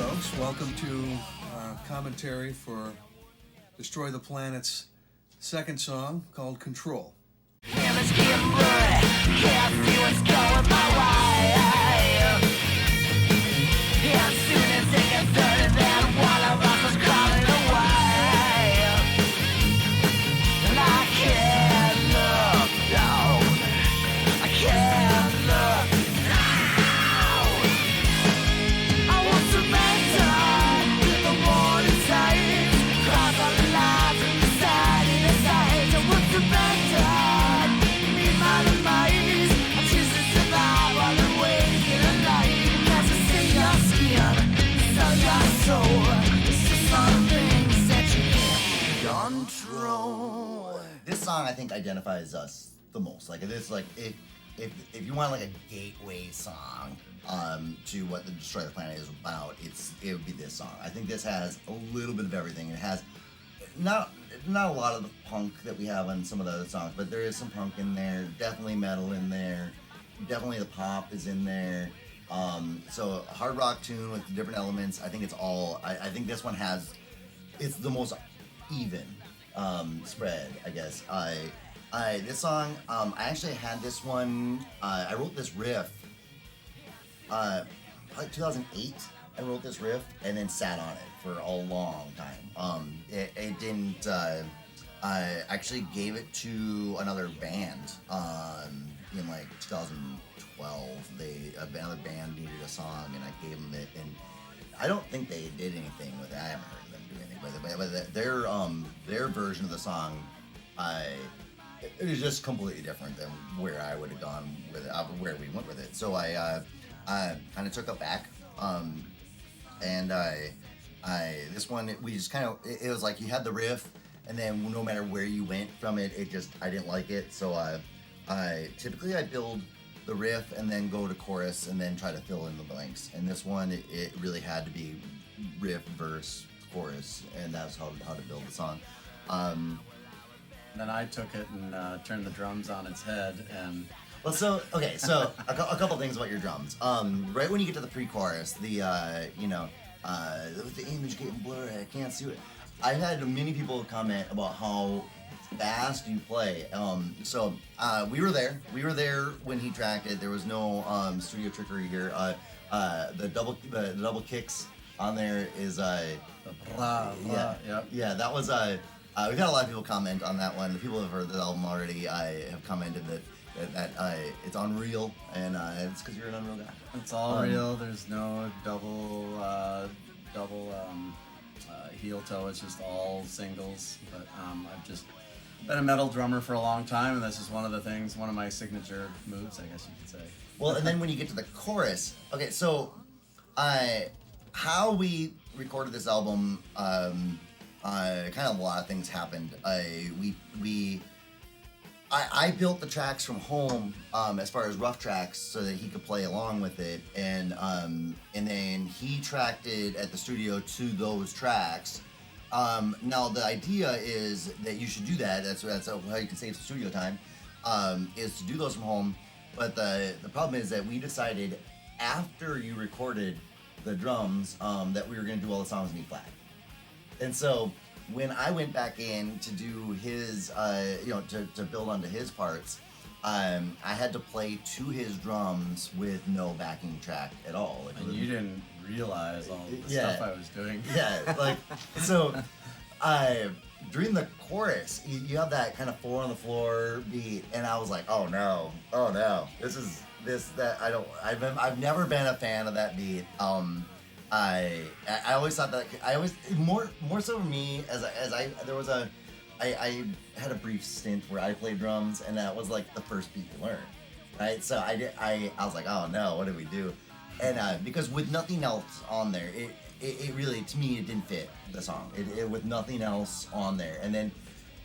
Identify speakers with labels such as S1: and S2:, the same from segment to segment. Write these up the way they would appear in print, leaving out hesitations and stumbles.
S1: folks. Welcome to commentary for Destroy the Planet's second song called Control.
S2: This song I think identifies us the most. Like it is like if you want like a gateway song to what the Destroy the Planet is about, it would be this song. I think this has a little bit of everything. It has not a lot of the punk that we have on some of the other songs, but there is some punk in there, definitely metal in there, definitely the pop is in there. So a hard rock tune with different elements. I think it's all. I think this one it's the most even spread, I guess. This song, I actually had this one. I wrote this riff. Like 2008, I wrote this riff and then sat on it for a long time. It didn't. I actually gave it to another band in like 2012. Another band needed a song, and I gave them it. And I don't think they did anything with it. I haven't heard them do anything with it. But their version of the song, it was just completely different than where I would have gone with it, where we went with it. So I kind of took it back, and this one we just kind of it was like you had the riff, and then no matter where you went from it, I didn't like it. So I typically build the riff and then go to chorus and then try to fill in the blanks. And this one it really had to be riff, verse, chorus, and that's how to build the song.
S3: Then I took it and turned the drums on its head and.
S2: Well, so a couple things about your drums. Right when you get to the pre-chorus, the image getting blurry, I can't see it. I've had many people comment about how fast you play. So we were there. We were there when he tracked it. There was no studio trickery here. The double kicks on there is yeah, that was we've had a lot of people comment on that one. The people who have heard the album already have commented that it's unreal, and it's because you're an unreal guy.
S3: It's all real. There's no double heel toe. It's just all singles. But I've just been a metal drummer for a long time, and this is one of my signature moves, I guess you could say.
S2: Well, and then when you get to the chorus, okay, so how we recorded this album, kind of a lot of things happened. I built the tracks from home, as far as rough tracks, so that he could play along with it, and then he tracked it at the studio to those tracks. Now the idea is that you should do that. That's how you can save some studio time, is to do those from home. But the problem is that we decided after you recorded the drums that we were going to do all the songs in E flat, and so. When I went back in to do his, to build onto his parts, I had to play to his drums with no backing track at all.
S3: And you didn't realize all the stuff I was doing.
S2: Yeah, like, so during the chorus, you have that kind of 4 on the floor beat, and I was like, oh no, I've never been a fan of that beat. I always thought that more so for me I had a brief stint where I played drums, and that was like the first beat you learn, right? So I was like, oh no, what did we do? And because with nothing else on there, it really, to me, it didn't fit the song. It with nothing else on there, and then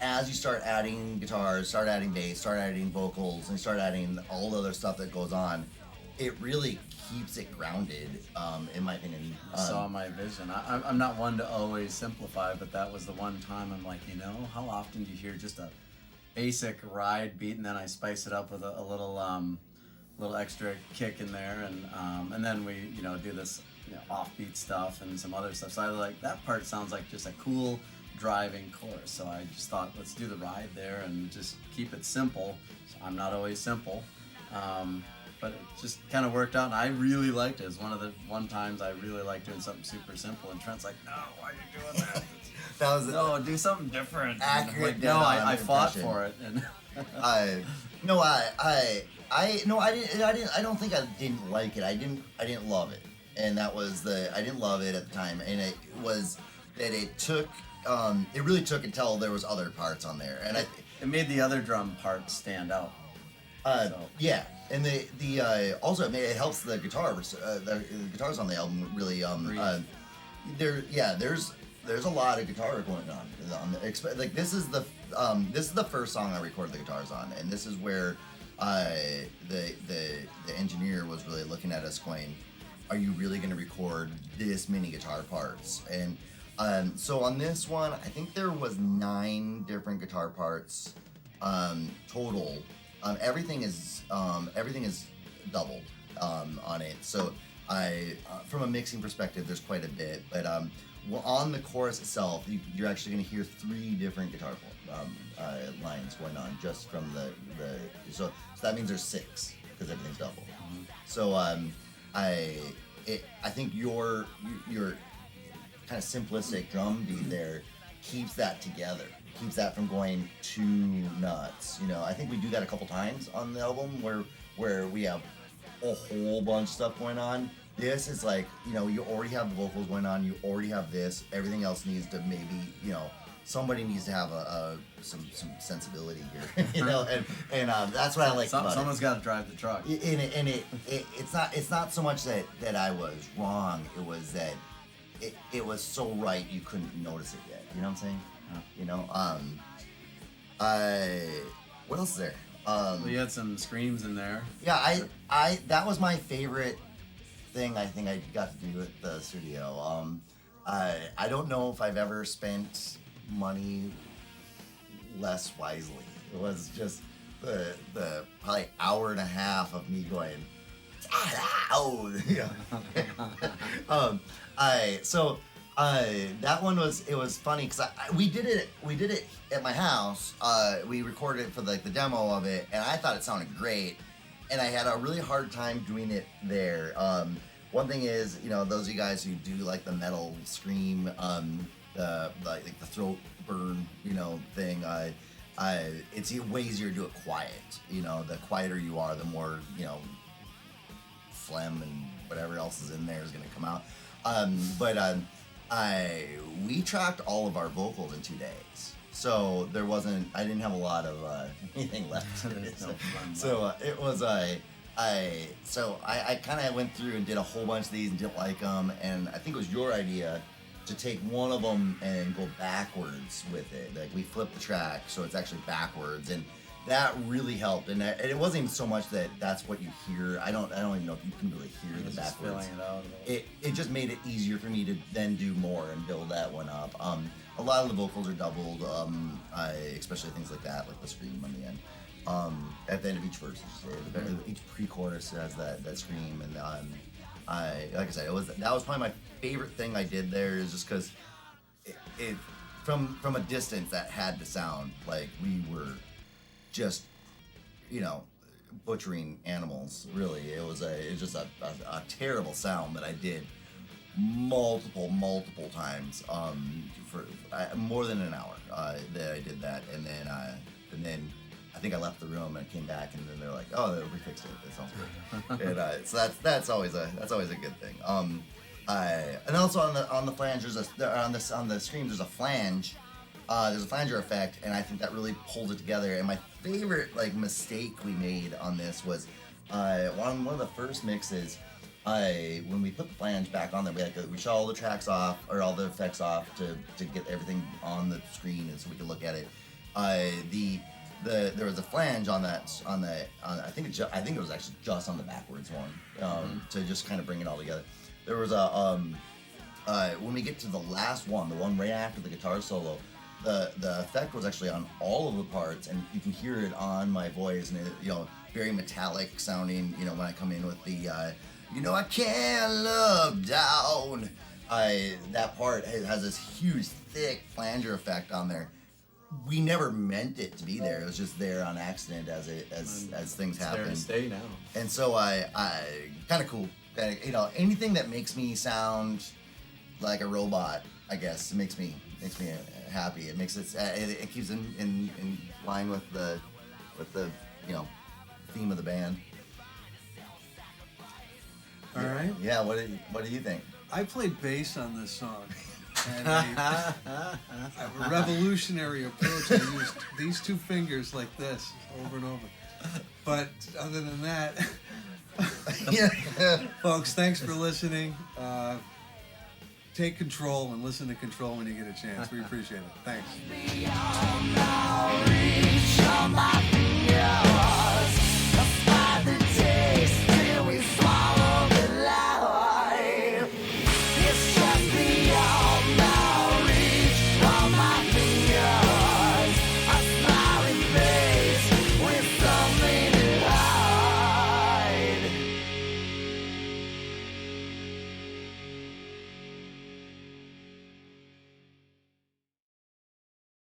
S2: as you start adding guitars, start adding bass, start adding vocals, and start adding all the other stuff that goes on, it really keeps it grounded, in my opinion.
S3: You saw my vision. I'm not one to always simplify, but that was the one time I'm like, how often do you hear just a basic ride beat, and then I spice it up with a little extra kick in there, and then we do this offbeat stuff and some other stuff. So I like that part. Sounds like just a cool driving chorus. So I just thought, let's do the ride there and just keep it simple. So I'm not always simple, but it just kind of worked out, and I really liked it. It's one times I really like doing something super simple, and Trent's like, no, why are you doing that?
S2: That was
S3: No, do something different.
S2: Accurate,
S3: Like, no,
S2: dead-on
S3: I fought
S2: impression.
S3: for it, and
S2: I don't think I didn't like it. I didn't love it, and that was I didn't love it at the time, and it was that it took, it really took until there was other parts on there, and
S3: it made the other drum part stand out. So.
S2: yeah, and also it helps the guitars. The guitars on the album really there's a lot of guitar going on like this is the first song I recorded the guitars on, and this is where the engineer was really looking at us going, are you really going to record this many guitar parts? And so on this one, I think there was 9 different guitar parts total. Everything is doubled on it. So from a mixing perspective, there's quite a bit. But on the chorus itself, you're actually going to hear 3 different guitar lines going on just from so that means there's 6 because everything's double.
S3: Mm-hmm.
S2: So I think your kind of simplistic drum beat there keeps that together, keeps that from going too nuts. I think we do that a couple times on the album where we have a whole bunch of stuff going on. This is like, you already have the vocals going on, you already have this, everything else needs to maybe, somebody needs to have some sensibility here, and that's what I like about it.
S3: Someone's got to drive the truck.
S2: It's not so much that I was wrong, it was that it was so right you couldn't notice it yet. You know what I'm saying? What else is there?
S3: Well, you had some screams in there.
S2: Yeah, I that was my favorite thing I think I got to do at the studio. I don't know if I've ever spent money less wisely. It was just the probably hour and a half of me going, oh, yeah. That one was funny because we did it at my house. We recorded it for the demo of it, and I thought it sounded great, and I had a really hard time doing it there. One thing is, those of you guys who do like the metal scream, the throat burn, thing. It's way easier to do it quiet. The quieter you are, the more phlegm and whatever else is in there is going to come out. We tracked all of our vocals in 2 days, so I didn't have a lot of anything left. It was I kind of went through and did a whole bunch of these and didn't like them, and I think it was your idea to take one of them and go backwards with it. Like we flipped the track so it's actually backwards, and that really helped. And it wasn't even so much that that's what you hear. I don't even know if you can really hear the backwards.
S3: Filling it out.
S2: It just made it easier for me to then do more and build that one up. A lot of the vocals are doubled, especially things like that, like the scream on the end. At the end of each verse, each pre-chorus has that scream, and like I said, that was probably my favorite thing I did there, is just because it from a distance that had to sound like we were just butchering animals. Really, it was just a terrible sound that I did multiple times for more than an hour that I did that, and then I think I left the room and came back, and then they're like, "Oh, we fixed it. It sounds good." And so that's always a good thing. And also on the flange, on the screams, there's a flange. There's a flanger effect, and I think that really pulls it together. And my favorite mistake we made on this was on one of the first mixes. When we put the flange back on there, we shut all the tracks off, or all the effects off, to get everything on the screen, and so we could look at it. There was a flange on I think it was actually just on the backwards one, to just kind of bring it all together. There was when we get to the last one, the one right after the guitar solo, the effect was actually on all of the parts, and you can hear it on my voice, and it, very metallic sounding. When I come in with the You know I can't look down. That part has this huge, thick flanger effect on there. We never meant it to be there. It was just there on accident as things
S3: It's there to
S2: happen.
S3: stay now.
S2: And so I kind of cool. You know, anything that makes me sound like a robot, I guess, makes me happy. It makes it keeps in line with the theme of the band.
S1: All right.
S2: Yeah. What do you think?
S1: I played bass on this song. And I have a revolutionary approach. I used these two fingers like this over and over. But other than that,
S2: Yeah.
S1: folks, thanks for listening. Take control and listen to Control when you get a chance. We appreciate it. Thanks.
S4: Reach on my finger.